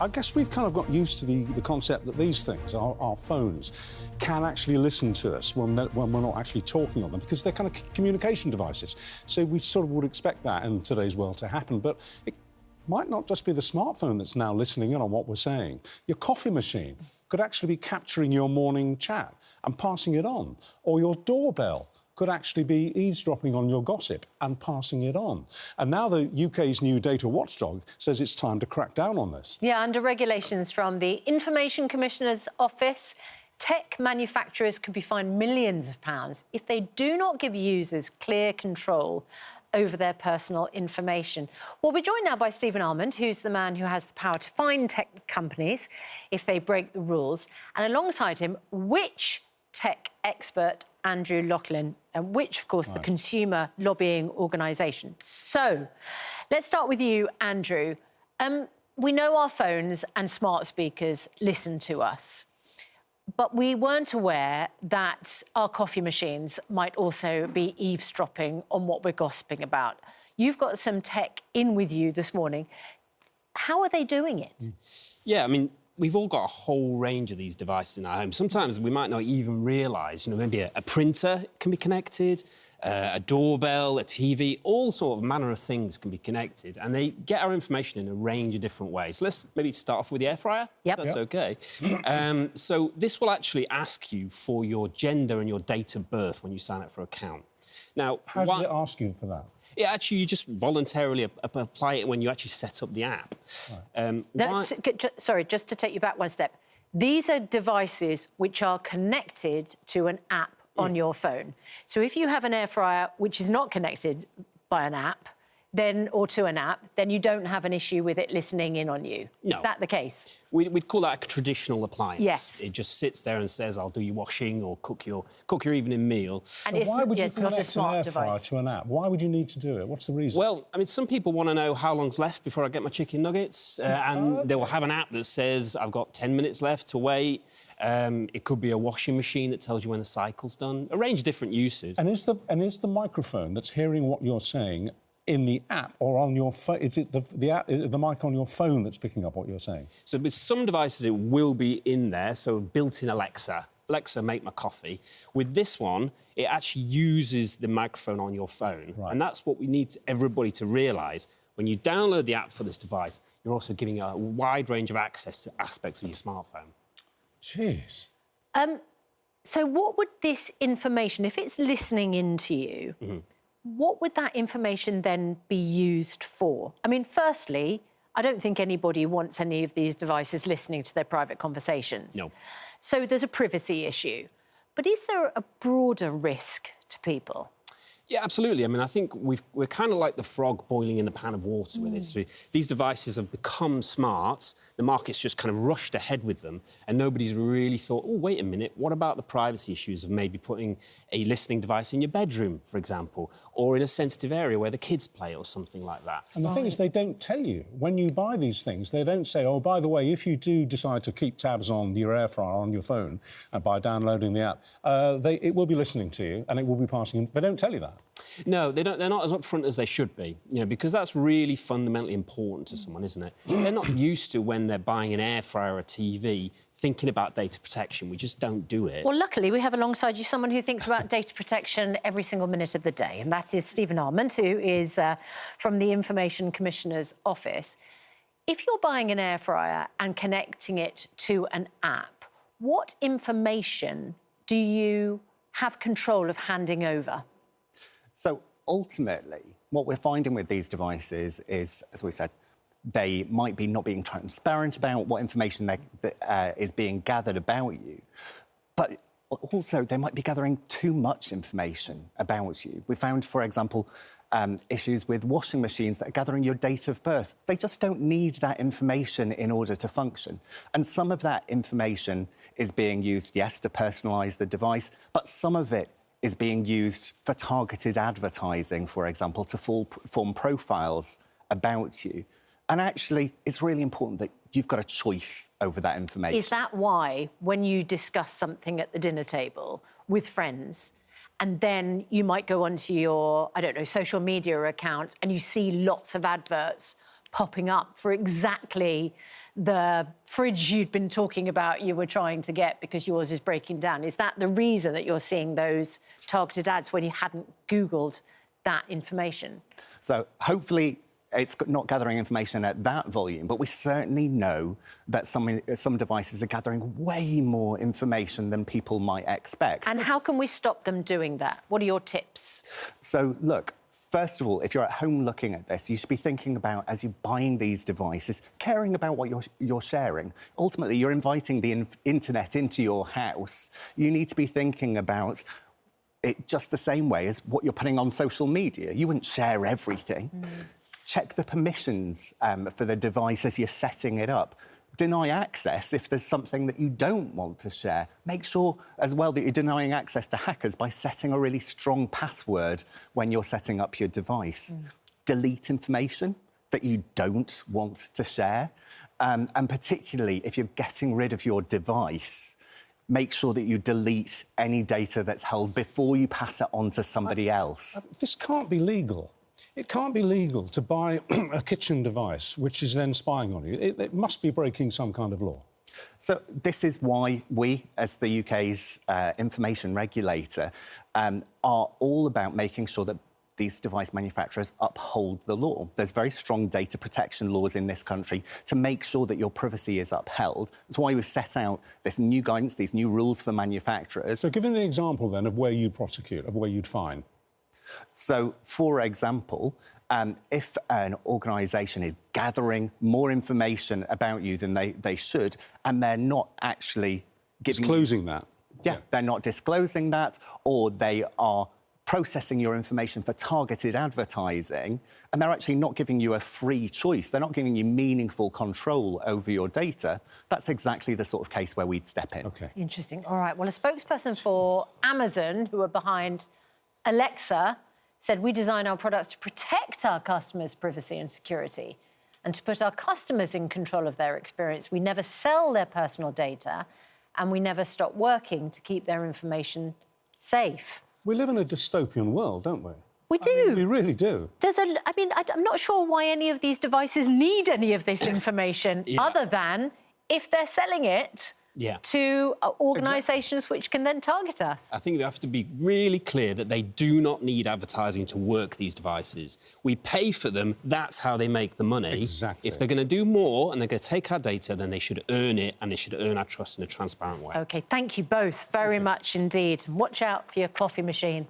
I guess we've kind of got used to the concept that these things, our phones, can actually listen to us when we're not actually talking on them, because they're kind of communication devices. So we sort of would expect that in today's world to happen. But it might not just be the smartphone that's now listening in on what we're saying. Your coffee machine could actually be capturing your morning chat and passing it on, or your doorbell could actually be eavesdropping on your gossip and passing it on. And now the UK's new data watchdog says it's time to crack down on this. Yeah, under regulations from the Information Commissioner's Office, tech manufacturers could be fined millions of pounds if they do not give users clear control over their personal information. Well, we're joined now by Stephen Almond, who's the man who has the power to fine tech companies if they break the rules. And alongside him, which tech expert Andrew Loughlin, and which, of course, the consumer lobbying organisation. So, let's start with you, Andrew. We know our phones and smart speakers listen to us, but we weren't aware that our coffee machines might also be eavesdropping on what we're gossiping about. You've got some tech in with you this morning. How are they doing it? Yeah, I mean, we've all got a whole range of these devices in our home. Sometimes we might not even realise, you know, maybe a printer can be connected, a doorbell, a TV, all sort of manner of things can be connected, and they get our information in a range of different ways. So let's maybe start off with the air fryer. Yep. That's OK. So this will actually ask you for your gender and your date of birth when you sign up for an account. Now, how does it ask you for that? Yeah, actually, you just voluntarily apply it when you actually set up the app. Right. Sorry, just to take you back one step. These are devices which are connected to an app on your phone. So if you have an air fryer which is not connected by an app, or to an app, then you don't have an issue with it listening in on you. No. Is that the case? We'd call that a traditional appliance. Yes. It just sits there and says, I'll do your washing or cook your evening meal. And so why would you not a connect an smart air device fryer to an app? Why would you need to do it? What's the reason? Well, I mean, some people want to know how long's left before I get my chicken nuggets, and they will have an app that says, I've got 10 minutes left to wait. It could be a washing machine that tells you when the cycle's done. A range of different uses. And is the microphone that's hearing what you're saying in the app or on your phone? Is it the mic on your phone that's picking up what you're saying? So with some devices, it will be in there, so built-in Alexa. Alexa, make my coffee. With this one, it actually uses the microphone on your phone. Right. And that's what we need everybody to realise. When you download the app for this device, you're also giving a wide range of access to aspects of your smartphone. Jeez. So what would this information, if it's listening into you, what would that information then be used for? I mean, firstly, I don't think anybody wants any of these devices listening to their private conversations. No. So there's a privacy issue. But is there a broader risk to people? Yeah, absolutely. I mean, I think we're kind of like the frog boiling in the pan of water with this. These devices have become smart. The market's just kind of rushed ahead with them, and nobody's really thought, oh, wait a minute, what about the privacy issues of maybe putting a listening device in your bedroom, for example, or in a sensitive area where the kids play or something like that? And the thing is, they don't tell you. When you buy these things, they don't say, oh, by the way, if you do decide to keep tabs on your air fryer on your phone by downloading the app, it will be listening to you and it will be passing. They don't tell you that. No, they don't. They're not as upfront as they should be, you know, because that's really fundamentally important to someone, isn't it? They're not used to, when they're buying an air fryer or a TV, thinking about data protection. We just don't do it. Well, luckily, we have alongside you someone who thinks about data protection every single minute of the day, and that is Stephen Almond, who is from the Information Commissioner's Office. If you're buying an air fryer and connecting it to an app, what information do you have control of handing over? So, ultimately, what we're finding with these devices is, as we said, they might be not being transparent about what information is being gathered about you, but also they might be gathering too much information about you. We found, for example, issues with washing machines that are gathering your date of birth. They just don't need that information in order to function. And some of that information is being used, yes, to personalise the device, but some of it is being used for targeted advertising, for example, to form profiles about you. And actually, it's really important that you've got a choice over that information. Is that why, when you discuss something at the dinner table with friends, and then you might go onto your, I don't know, social media account and you see lots of adverts popping up for exactly the fridge you'd been talking about you were trying to get because yours is breaking down. Is that the reason that you're seeing those targeted ads when you hadn't Googled that information? So hopefully it's not gathering information at that volume, but we certainly know that some devices are gathering way more information than people might expect. And how can we stop them doing that? What are your tips? So, look, first of all, if you're at home looking at this, you should be thinking about, as you're buying these devices, caring about what you're sharing. Ultimately, you're inviting the internet into your house. You need to be thinking about it just the same way as what you're putting on social media. You wouldn't share everything. Check the permissions for the device as you're setting it up. Deny access if there's something that you don't want to share. Make sure as well that you're denying access to hackers by setting a really strong password when you're setting up your device. Delete information that you don't want to share. And particularly if you're getting rid of your device, make sure that you delete any data that's held before you pass it on to somebody else. This can't be legal. It can't be legal to buy a kitchen device which is then spying on you. It must be breaking some kind of law. So this is why we, as the UK's information regulator, are all about making sure that these device manufacturers uphold the law. There's very strong data protection laws in this country to make sure that your privacy is upheld. That's why we've set out this new guidance, these new rules for manufacturers. So give me the example, then, of where you'd prosecute, of where you'd fine. So, for example, if an organisation is gathering more information about you than they should, and they're not actually disclosing that. Yeah, they're not disclosing that, or they are processing your information for targeted advertising, and they're actually not giving you a free choice. They're not giving you meaningful control over your data. That's exactly the sort of case where we'd step in. OK. Interesting. All right. Well, a spokesperson for Amazon, who are behind Alexa, said we design our products to protect our customers' privacy and security and to put our customers in control of their experience. We never sell their personal data and we never stop working to keep their information safe. We live in a dystopian world, don't we? We do. I mean, we really do. I'm not sure why any of these devices need any of this information other than if they're selling it to organisations which can then target us. I think we have to be really clear that they do not need advertising to work these devices. We pay for them, that's how they make the money. Exactly. If they're going to do more and they're going to take our data, then they should earn it and they should earn our trust in a transparent way. OK, thank you both very much indeed. Watch out for your coffee machine.